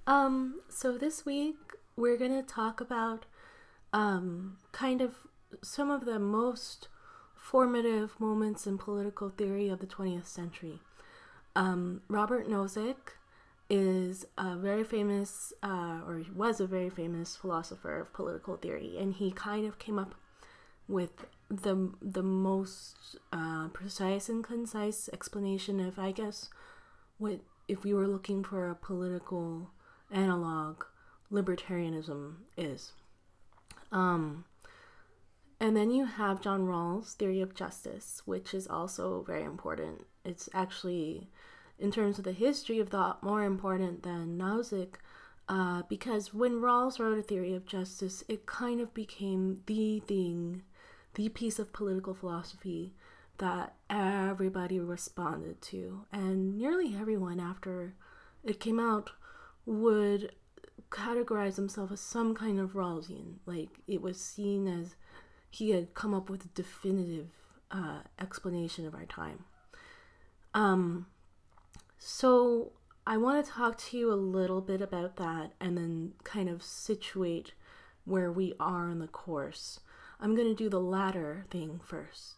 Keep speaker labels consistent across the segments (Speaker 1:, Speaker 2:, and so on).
Speaker 1: So this week we're gonna talk about kind of some of the most formative moments in political theory of the 20th century. Robert Nozick is a very famous, or was a very famous philosopher of political theory, and he kind of came up with the most precise and concise explanation of, I guess, what if we were looking for a political analog, libertarianism is. And then you have John Rawls' theory of justice, which is also very important. It's actually, in terms of the history of thought, more important than Nozick, because when Rawls wrote a theory of justice, it kind of became the thing, the piece of political philosophy that everybody responded to. And nearly everyone after it came out would categorize himself as some kind of Rawlsian. Like, it was seen as he had come up with a definitive explanation of our time. So I want to talk to you a little bit about that and then kind of situate where we are in the course. I'm going to do the latter thing first.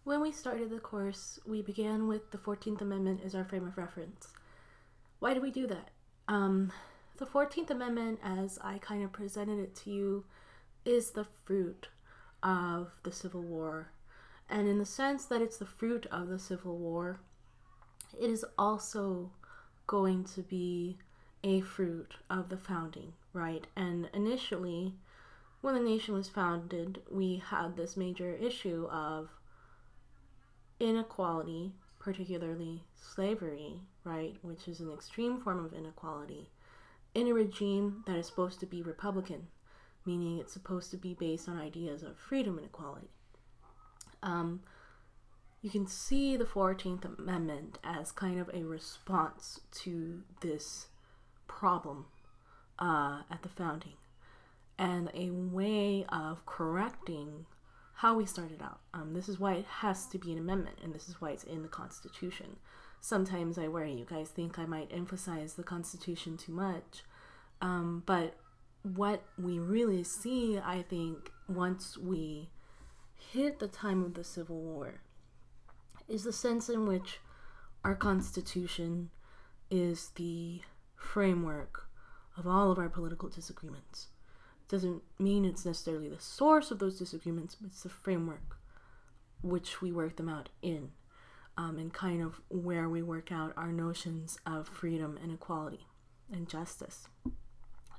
Speaker 1: When we started the course, we began with the 14th Amendment as our frame of reference. Why do we do that? The 14th Amendment, as I kind of presented it to you, is the fruit of the Civil War. And in the sense that it's the fruit of the Civil War, it is also going to be a fruit of the founding, right? And initially, when the nation was founded, we had this major issue of inequality, particularly slavery, right, which is an extreme form of inequality, in a regime that is supposed to be Republican, meaning it's supposed to be based on ideas of freedom and equality. You can see the 14th Amendment as kind of a response to this problem at the founding, and a way of correcting how we started out. This is why it has to be an amendment, and this is why it's in the Constitution. Sometimes I worry you guys think I might emphasize the Constitution too much, but what we really see, I think, once we hit the time of the Civil War, is the sense in which our Constitution is the framework of all of our political disagreements. Doesn't mean it's necessarily the source of those disagreements, but it's the framework which we work them out in, and kind of where we work out our notions of freedom and equality and justice.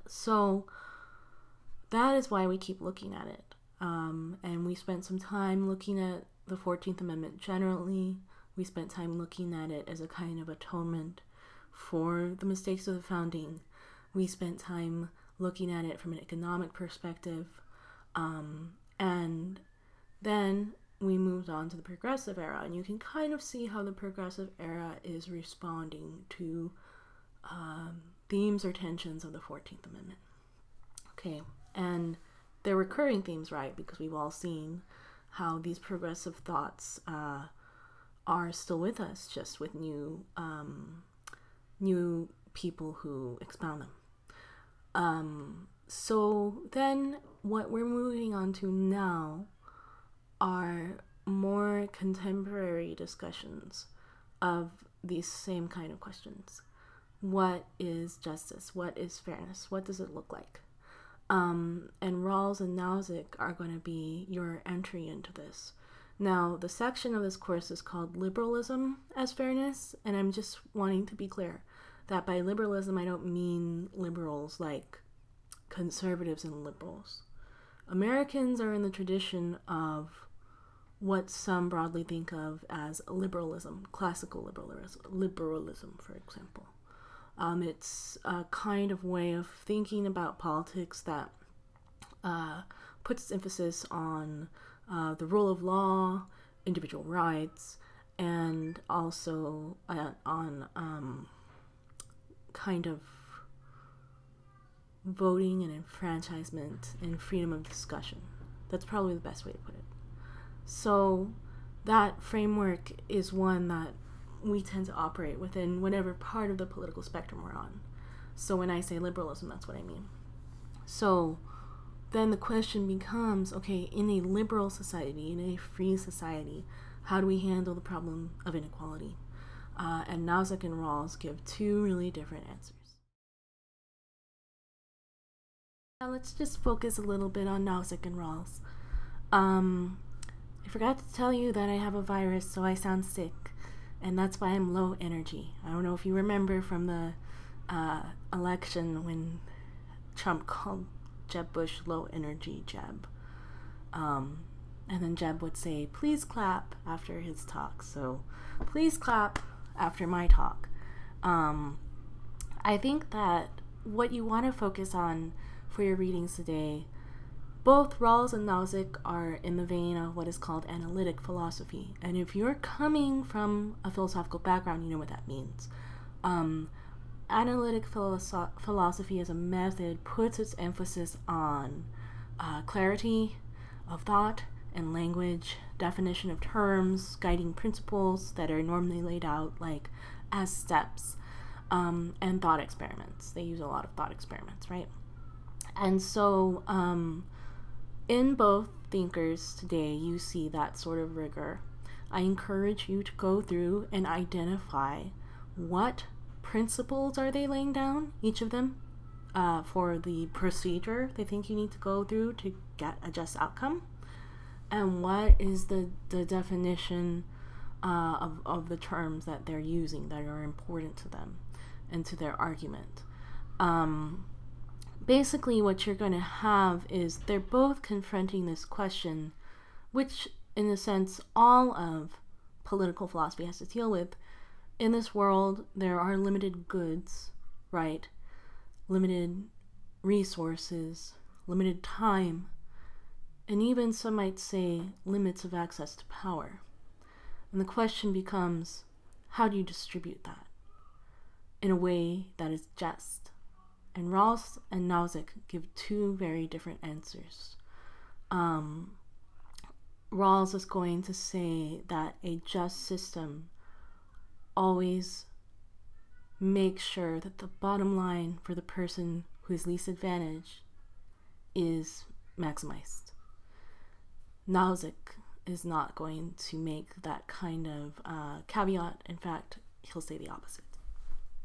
Speaker 1: So that is why we keep looking at it. And we spent some time looking at the 14th Amendment generally. We spent time looking at it as a kind of atonement for the mistakes of the founding. We spent time looking at it from an economic perspective, and then we moved on to the progressive era, and you can kind of see how the progressive era is responding to themes or tensions of the 14th Amendment. Okay, and they're recurring themes, right, because we've all seen how these progressive thoughts are still with us, just with new people who expound them. So then what we're moving on to now are more contemporary discussions of these same kind of questions. What is justice? What is fairness? What does it look like? And Rawls and Nozick are going to be your entry into this. Now, the section of this course is called Liberalism as Fairness, and I'm just wanting to be clear that by liberalism, I don't mean liberals like conservatives and liberals. Americans are in the tradition of what some broadly think of as liberalism, classical liberalism, for example. It's a kind of way of thinking about politics that puts emphasis on the rule of law, individual rights, and also on kind of voting and enfranchisement and freedom of discussion. That's probably the best way to put it. So that framework is one that we tend to operate within whatever part of the political spectrum we're on. So when I say liberalism, that's what I mean. So then the question becomes, okay, in a liberal society, in a free society, how do we handle the problem of inequality? And Nozick and Rawls give two really different answers. Now let's just focus a little bit on Nozick and Rawls. I forgot to tell you that I have a virus, so I sound sick, and that's why I'm low energy. I don't know if you remember from the election when Trump called Jeb Bush low energy Jeb. And then Jeb would say, please clap after his talk. So please clap after my talk. I think that what you want to focus on for your readings today, both Rawls and Nozick are in the vein of what is called analytic philosophy. And if you're coming from a philosophical background, you know what that means. Analytic philosophy as a method puts its emphasis on clarity of thought and language, definition of terms, guiding principles that are normally laid out like as steps, and thought experiments. They use a lot of thought experiments, right? And so in both thinkers today, you see that sort of rigor. I encourage you to go through and identify what principles are they laying down, each of them, for the procedure they think you need to go through to get a just outcome, and what is the definition of the terms that they're using that are important to them and to their argument. Basically what you're going to have is they're both confronting this question, which in a sense all of political philosophy has to deal with. In this world, there are limited goods, right? Limited resources, limited time, and even some might say limits of access to power. And the question becomes, how do you distribute that in a way that is just? And Rawls and Nozick give two very different answers. Rawls is going to say that a just system always makes sure that the bottom line for the person who is least advantaged is maximized. Nozick is not going to make that kind of caveat. In fact, he'll say the opposite.